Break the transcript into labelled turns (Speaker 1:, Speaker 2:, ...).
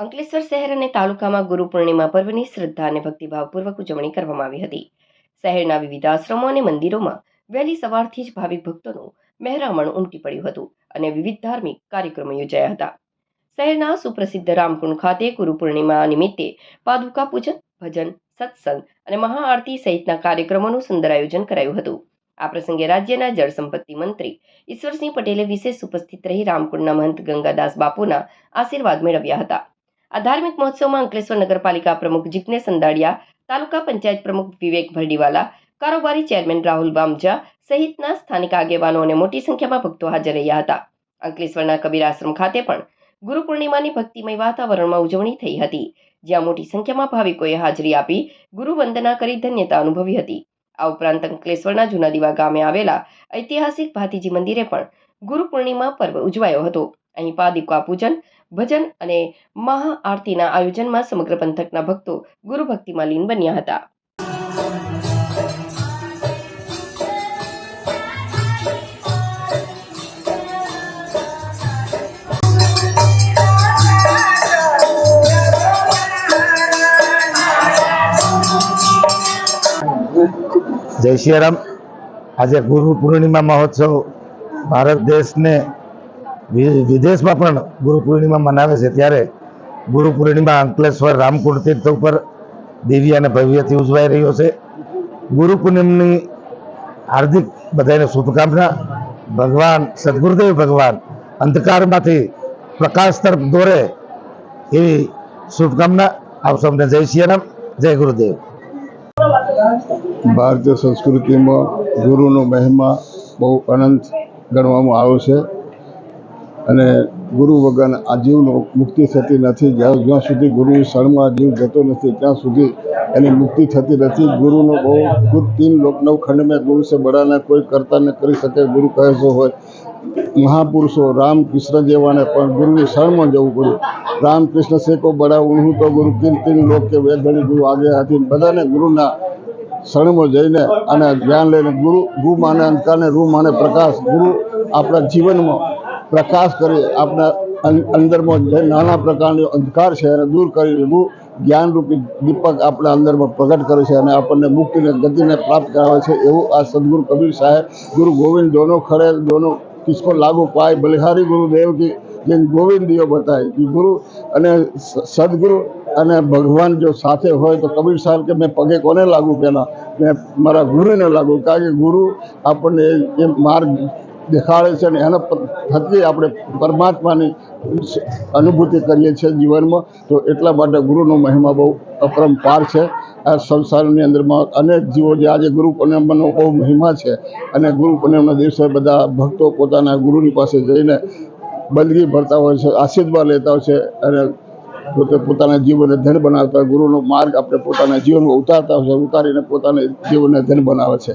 Speaker 1: અંકલેશ્વર શહેર અને તાલુકામાં ગુરુ પૂર્ણિમા પર્વની શ્રદ્ધા અને ભક્તિભાવપૂર્વક ઉજવણી કરવામાં આવી હતી. શહેરના વિવિધ આશ્રમો અને મંદિરોમાં વહેલી સવારથી જ ભાવિક ભક્તોનું મહેરામણ ઉમટી પડ્યું હતું અને વિવિધ ધાર્મિક કાર્યક્રમો યોજાયા હતા. શહેરના સુપ્રસિદ્ધ રામકુંડ ખાતે ગુરુ પૂર્ણિમા નિમિત્તે પાદુકા પૂજન, ભજન, સત્સંગ અને મહાઆરતી સહિતના કાર્યક્રમોનું સુંદર આયોજન કરાયું હતું. આ પ્રસંગે રાજ્યના જળ સંપત્તિ મંત્રી ઈશ્વરસિંહ પટેલે વિશેષ ઉપસ્થિત રહી રામકુંડના મહંત ગંગાદાસ બાપુના આશીર્વાદ મેળવ્યા હતા. આ ધાર્મિક મહોત્સવમાં અંકલેશ્વર નગરપાલિકા પ્રમુખ જિજ્ઞેશ અંદાડિયા, તાલુકા પંચાયત પ્રમુખ વિવેક ભરડીવાલા, કારોબારી ચેરમેન રાહુલ બામજા સહિતના સ્થાનિક આગેવાનો અને મોટી સંખ્યામાં ભક્તો હાજર રહ્યા હતા. અંકલેશ્વરના કબીર આશ્રમ ખાતે પણ ગુરુ પૂર્ણિમાની ભક્તિમય વાતાવરણમાં ઉજવણી થઈ હતી, જ્યાં મોટી સંખ્યામાં ભાવિકોએ હાજરી આપી ગુરુ વંદના કરી ધન્યતા અનુભવી હતી. આ ઉપરાંત અંકલેશ્વરના જૂના દીવા ગામે આવેલા ઐતિહાસિક ભાતીજી મંદિરે પણ ગુરુ પૂર્ણિમા પર્વ ઉજવાયો હતો. અહીં પાદુકા પૂજન, ભજન અને મહાઆરતીના આયોજનમાં સમગ્ર પંથકના ભક્તો ગુરુ ભક્તિમાં લીન બન્યા હતા.
Speaker 2: જય શ્રી રામ. આજે ગુરુ પૂર્ણિમા મહોત્સવ ભારત દેશને વિદેશમાં પણ ગુરુ પૂર્ણિમા મનાવે છે, ત્યારે ગુરુ પૂર્ણિમા અંકલેશ્વર રામકુંડ તીર્થ ઉપર દિવ્ય અને ભવ્યથી ઉજવાઈ રહ્યો છે. ગુરુ પૂર્ણિમાની હાર્દિક બધાને શુભકામના. ભગવાન સદગુરુદેવ ભગવાન અંધકારમાંથી પ્રકાશ તરફ દોરે એવી શુભકામના. આપ સૌને જય શ્રી રામ, જય ગુરુદેવ.
Speaker 3: ભારતીય સંસ્કૃતિમાં ગુરુનો મહિમા બહુ અનંત ગણવામાં આવ્યો છે અને ગુરુ વગર આ જીવનો મુક્તિ થતી નથી. જ્યાં સુધી ગુરુની શરણમાં જીવ જતો નથી ત્યાં સુધી એની મુક્તિ થતી નથી. ગુરુનો બહુ તીન લોક નવખંડ મેં ગુરુ સે બડાના કોઈ કરતા ન કરી શકે ગુરુ કહેશો હોય. મહાપુરુષો રામ કૃષ્ણ જેવાને પણ ગુરુની શરણમાં જવું પડ્યું. રામ કૃષ્ણ સે કો બડા ઉન્હું તો ગુરુ તીન લોક કે વેદ ઘડી ગુરુ આગે હતી. બધાને ગુરુના શરણમાં જઈને અને જ્ઞાન લઈને ગુરુ માને અંધકારને રૂ માને પ્રકાશ. ગુરુ આપણા જીવનમાં પ્રકાશ કરી આપણા અંદરમાં જે નાના પ્રકારનો અંધકાર છે એને દૂર કરી જ્ઞાનરૂપી દીપક આપણા અંદરમાં પ્રગટ કરે છે અને આપણને મુક્તિને ગતિને પ્રાપ્ત કરાવે છે. એવું આ સદગુરુ કબીર સાહેબ, ગુરુ ગોવિંદ દોનો ખડે દોનો કિસકો લાગુ પાય, બલિહારી ગુરુદેવ की जिन गोविंद दियो बताए कि गुरु અને સદગુરુ અને ભગવાન જો સાથે હોય તો કબીર સાહેબ કે મેં પગે કોને લાગુ, પહેલાં મેં મારા ગુરુને લાગુ. કારણ કે ગુરુ આપણને એ માર્ગ દેખાડે છે અને એના થકી આપણે પરમાત્માની અનુભૂતિ કરીએ છીએ જીવનમાં. તો એટલા માટે ગુરુનો મહિમા બહુ અપરંપાર છે. આ સંસારની અંદરમાં અનેક જીવો જે આજે ગુરુ પૂર્ણિમાનો બહુ મહિમા છે અને ગુરુ પૂર્ણિમાના દિવસે બધા ભક્તો પોતાના ગુરુની પાસે જઈને બંદગી ભરતા હોય છે, આશીર્વાદ લેતા હોય છે અને પોતાના જીવનને ધન બનાવતા હોય. ગુરુનો માર્ગ આપણે પોતાના જીવનમાં ઉતારતા હોય છે, ઉતારીને પોતાના જીવનને ધન બનાવે છે.